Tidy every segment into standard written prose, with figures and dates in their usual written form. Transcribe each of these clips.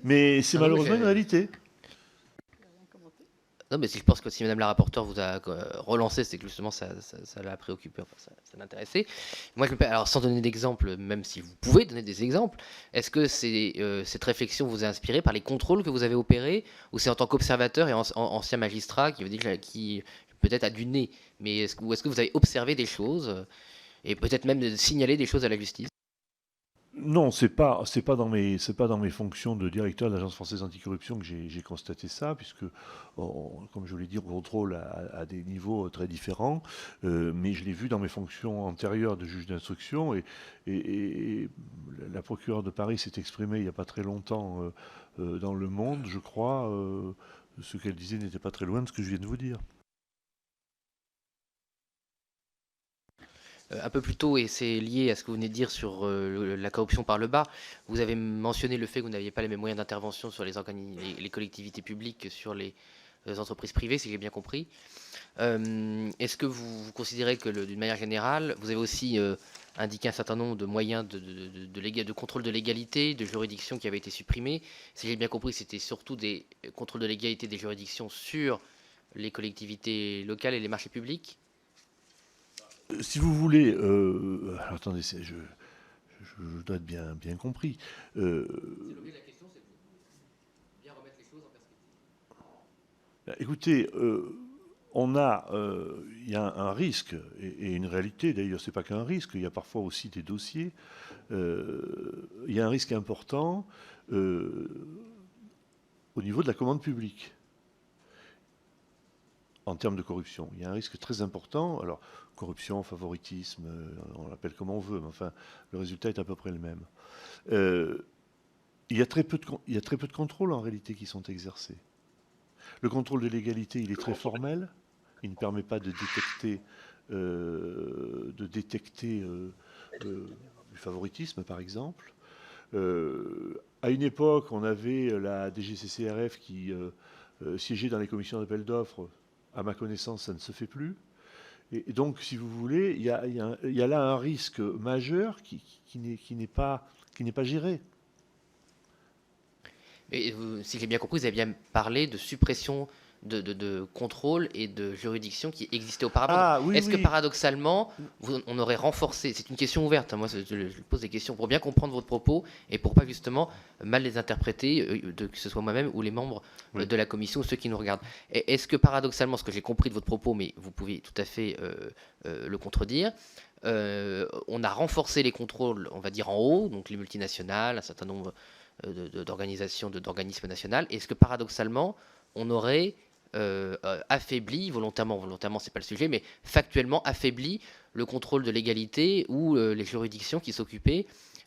Mais c'est Ah non, mais malheureusement une réalité. non, mais si je pense que si Madame la rapporteure vous a relancé, c'est que justement ça l'a préoccupé, enfin ça l'intéressait. Moi, alors sans donner d'exemple, même si vous pouvez donner des exemples, est-ce que cette réflexion vous a inspiré par les contrôles que vous avez opérés, ou c'est en tant qu'observateur et ancien magistrat qui veut dire qui peut-être a du nez, mais ou est-ce que vous avez observé des choses et peut-être même de signaler des choses à la justice? Non, c'est pas dans mes fonctions de directeur de l'Agence française anticorruption que j'ai constaté ça, puisque, comme je vous l'ai dit, on contrôle à des niveaux très différents, mais je l'ai vu dans mes fonctions antérieures de juge d'instruction, et la procureure de Paris s'est exprimée il n'y a pas très longtemps dans Le Monde, je crois, ce qu'elle disait n'était pas très loin de ce que je viens de vous dire. Un peu plus tôt, et c'est lié à ce que vous venez de dire sur la corruption par le bas, vous avez mentionné le fait que vous n'aviez pas les mêmes moyens d'intervention sur les collectivités publiques que sur les entreprises privées, si j'ai bien compris. Est-ce que vous considérez que, d'une manière générale, vous avez aussi indiqué un certain nombre de moyens de contrôle de légalité, de juridiction qui avaient été supprimés? Si j'ai bien compris, c'était surtout des contrôles de légalité des juridictions sur les collectivités locales et les marchés publics. Si vous voulez, alors attendez, je dois être bien compris. Euh, C'est l'objet de la question, c'est de bien remettre les choses en perspective. Écoutez, il y a un risque et une réalité. D'ailleurs, c'est pas qu'un risque. Il y a parfois aussi des dossiers. Il y a un risque important euh, au niveau de la commande publique en termes de corruption. Il y a un risque très important. Alors, corruption, favoritisme, on l'appelle comme on veut, mais enfin, le résultat est à peu près le même. Euh, il y a très peu de contrôles en réalité qui sont exercés. Le contrôle de légalité, il est très formel. Il ne permet pas de détecter du favoritisme, par exemple. À une époque, on avait la DGCCRF qui siégeait dans les commissions d'appel d'offres. À ma connaissance, ça ne se fait plus. Et donc, si vous voulez, il y a là un risque majeur qui n'est pas géré. Et si j'ai bien compris, vous avez bien parlé de suppression de contrôle et de juridiction qui existaient auparavant. Donc, Ah oui, est-ce que oui. paradoxalement, on aurait renforcé, c'est une question ouverte, hein, moi je pose des questions pour bien comprendre votre propos et pour pas justement mal les interpréter, que ce soit moi-même ou les membres Oui. de la commission ou ceux qui nous regardent. Est-ce que paradoxalement, ce que j'ai compris de votre propos, mais vous pouvez tout à fait le contredire, on a renforcé les contrôles, on va dire en haut, donc les multinationales, un certain nombre d'organisations, d'organismes nationaux. Est-ce que paradoxalement, on aurait affaibli, volontairement c'est pas le sujet, mais factuellement affaibli le contrôle de légalité ou les juridictions qui s'occupaient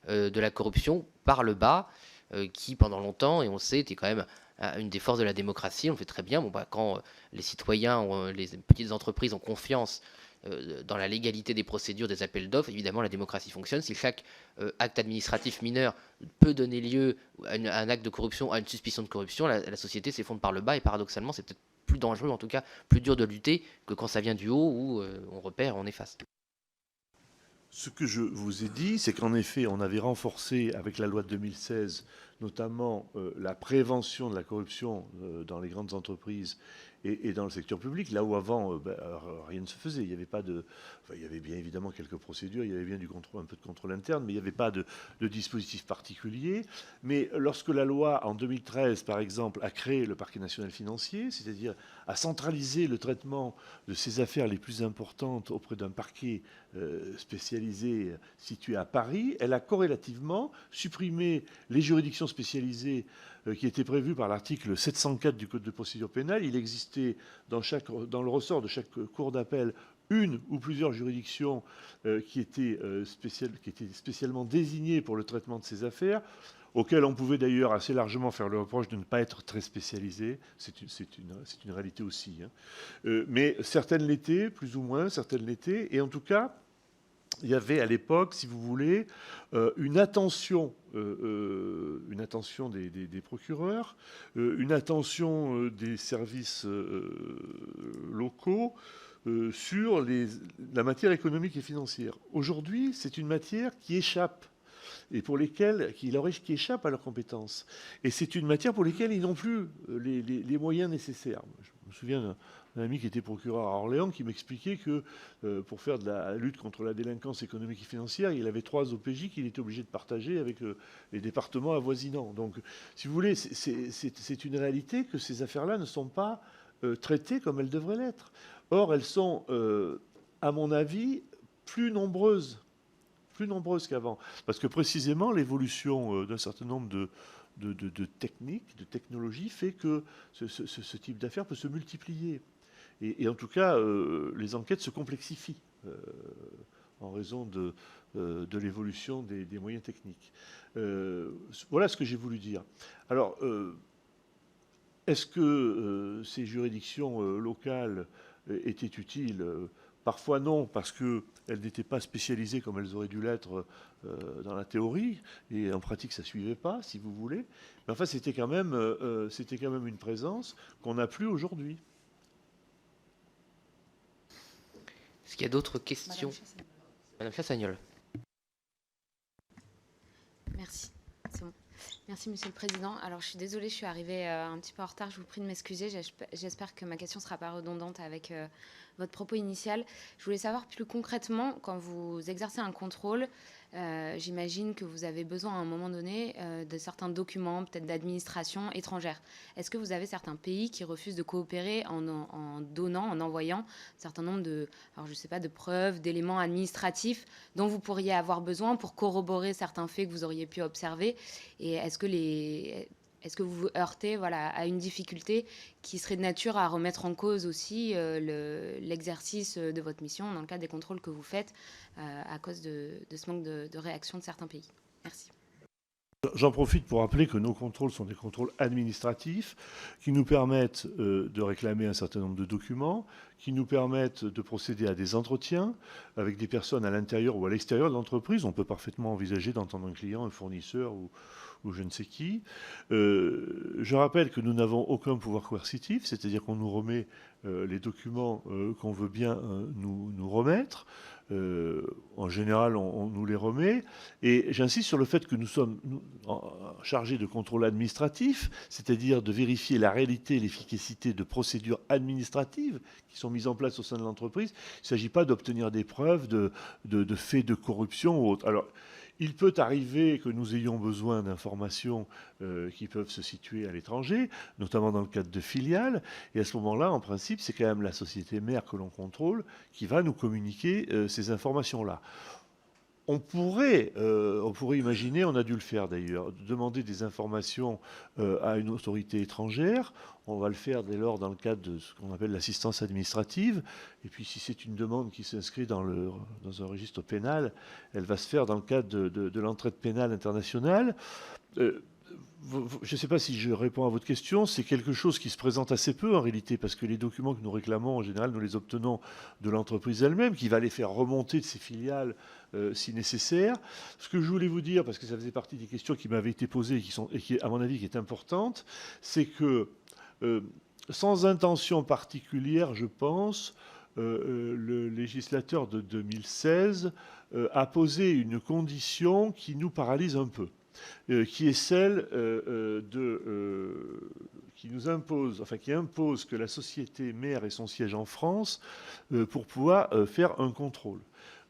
de la corruption par le bas, qui pendant longtemps, et on le sait, était quand même une des forces de la démocratie. On le fait très bien. Bon, bah, quand les citoyens, les petites entreprises ont confiance dans la légalité des procédures des appels d'offres, évidemment la démocratie fonctionne. Si chaque acte administratif mineur peut donner lieu à un acte de corruption, à une suspicion de corruption, la société s'effondre par le bas et paradoxalement c'est peut-être plus dangereux, en tout cas plus dur de lutter que quand ça vient du haut où on repère, on efface. Ce que je vous ai dit, c'est qu'en effet, on avait renforcé avec la loi de 2016, notamment la prévention de la corruption dans les grandes entreprises et dans le secteur public, là où avant, rien ne se faisait. Il n'y avait pas de, enfin, il y avait bien évidemment quelques procédures, il y avait bien du contrôle, un peu de contrôle interne, mais il n'y avait pas de dispositif particulier. Mais lorsque la loi, en 2013, par exemple, a créé le parquet national financier, c'est-à-dire a centralisé le traitement de ces affaires les plus importantes auprès d'un parquet spécialisée située à Paris, elle a corrélativement supprimé les juridictions spécialisées qui étaient prévues par l'article 704 du Code de procédure pénale. Il existait dans le ressort de chaque cour d'appel une ou plusieurs juridictions qui étaient spécialement désignées pour le traitement de ces affaires, auxquelles on pouvait d'ailleurs assez largement faire le reproche de ne pas être très spécialisées. C'est une réalité aussi, hein. Mais certaines l'étaient, plus ou moins, certaines l'étaient. Et en tout cas, il y avait à l'époque, si vous voulez, une attention des procureurs, une attention des services locaux sur la matière économique et financière. Aujourd'hui, c'est une matière qui échappe et pour lesquels qui échappent à leurs compétences. Et c'est une matière pour laquelle ils n'ont plus les moyens nécessaires. Je me souviens d'un ami qui était procureur à Orléans qui m'expliquait que pour faire de la lutte contre la délinquance économique et financière, il avait 3 OPJ qu'il était obligé de partager avec les départements avoisinants. Donc, si vous voulez, c'est une réalité que ces affaires-là ne sont pas traitées comme elles devraient l'être. Or, elles sont, à mon avis, plus nombreuses qu'avant. Parce que précisément, l'évolution d'un certain nombre de techniques, de technologies, fait que ce type d'affaires peut se multiplier. Et en tout cas, les enquêtes se complexifient en raison de l'évolution des moyens techniques. Voilà ce que j'ai voulu dire. Alors, est-ce que ces juridictions locales étaient utiles? Parfois non, parce qu'elles n'étaient pas spécialisées comme elles auraient dû l'être dans la théorie, et en pratique ça ne suivait pas, si vous voulez. Mais enfin, c'était quand même une présence qu'on n'a plus aujourd'hui. Est-ce qu'il y a d'autres questions? Madame Chassagnol. Merci. C'est bon. Merci, Monsieur le Président. Alors, je suis désolée, je suis arrivée un petit peu en retard. Je vous prie de m'excuser. J'espère que ma question ne sera pas redondante avec votre propos initial. Je voulais savoir plus concrètement, quand vous exercez un contrôle, j'imagine que vous avez besoin à un moment donné de certains documents, peut-être d'administration étrangère. Est-ce que vous avez certains pays qui refusent de coopérer en donnant, en envoyant un certain nombre de, alors je sais pas, de preuves, d'éléments administratifs dont vous pourriez avoir besoin pour corroborer certains faits que vous auriez pu observer? Et est-ce que vous vous heurtez, voilà, à une difficulté qui serait de nature à remettre en cause aussi l'exercice de votre mission dans le cadre des contrôles que vous faites à cause de ce manque de réaction de certains pays? Merci. J'en profite pour rappeler que nos contrôles sont des contrôles administratifs qui nous permettent de réclamer un certain nombre de documents, qui nous permettent de procéder à des entretiens avec des personnes à l'intérieur ou à l'extérieur de l'entreprise. On peut parfaitement envisager d'entendre un client, un fournisseur ou je ne sais qui. Je rappelle que nous n'avons aucun pouvoir coercitif, c'est-à-dire qu'on nous remet les documents qu'on veut bien nous remettre. En général, on nous les remet. Et j'insiste sur le fait que nous sommes chargés de contrôle administratif, c'est-à-dire de vérifier la réalité et l'efficacité de procédures administratives qui sont mises en place au sein de l'entreprise. Il ne s'agit pas d'obtenir des preuves de faits de corruption ou autre. Alors, il peut arriver que nous ayons besoin d'informations qui peuvent se situer à l'étranger, notamment dans le cadre de filiales. Et à ce moment-là, en principe, c'est quand même la société mère que l'on contrôle qui va nous communiquer ces informations-là. On pourrait imaginer, on a dû le faire d'ailleurs, demander des informations à une autorité étrangère. On va le faire dès lors dans le cadre de ce qu'on appelle l'assistance administrative. Et puis si c'est une demande qui s'inscrit dans un registre pénal, elle va se faire dans le cadre de l'entraide pénale internationale. Je ne sais pas si je réponds à votre question, c'est quelque chose qui se présente assez peu en réalité, parce que les documents que nous réclamons, en général, nous les obtenons de l'entreprise elle-même, qui va les faire remonter de ses filiales si nécessaire. Ce que je voulais vous dire, parce que ça faisait partie des questions qui m'avaient été posées et qui, à mon avis, qui est importante, c'est que, sans intention particulière, je pense, le législateur de 2016 a posé une condition qui nous paralyse un peu. Qui est celle qui nous impose, enfin qui impose que la société mère ait son siège en France pour pouvoir faire un contrôle.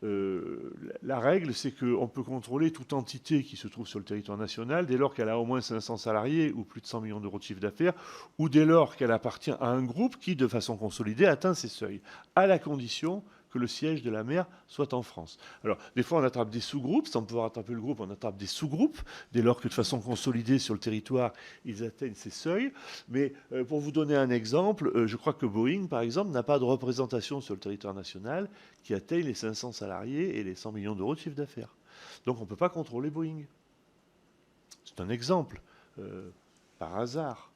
La règle, c'est qu'on peut contrôler toute entité qui se trouve sur le territoire national dès lors qu'elle a au moins 500 salariés ou plus de 100 millions d'euros de chiffre d'affaires, ou dès lors qu'elle appartient à un groupe qui, de façon consolidée, atteint ces seuils, à la condition que le siège de la mère soit en France. Alors, des fois, on attrape des sous-groupes. Sans pouvoir attraper le groupe, on attrape des sous-groupes, dès lors que de façon consolidée sur le territoire, ils atteignent ces seuils. Mais pour vous donner un exemple, je crois que Boeing, par exemple, n'a pas de représentation sur le territoire national qui atteigne les 500 salariés et les 100 millions d'euros de chiffre d'affaires. Donc, on ne peut pas contrôler Boeing. C'est un exemple, par hasard.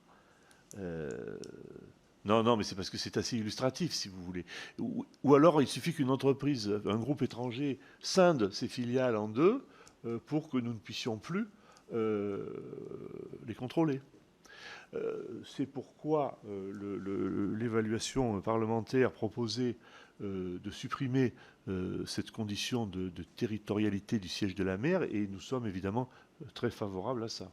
Non, mais c'est parce que c'est assez illustratif, si vous voulez. Ou alors, il suffit qu'une entreprise, un groupe étranger, scinde ses filiales en deux pour que nous ne puissions plus les contrôler. C'est pourquoi l'évaluation parlementaire proposée de supprimer cette condition de territorialité du siège de la maire, et nous sommes évidemment très favorables à ça.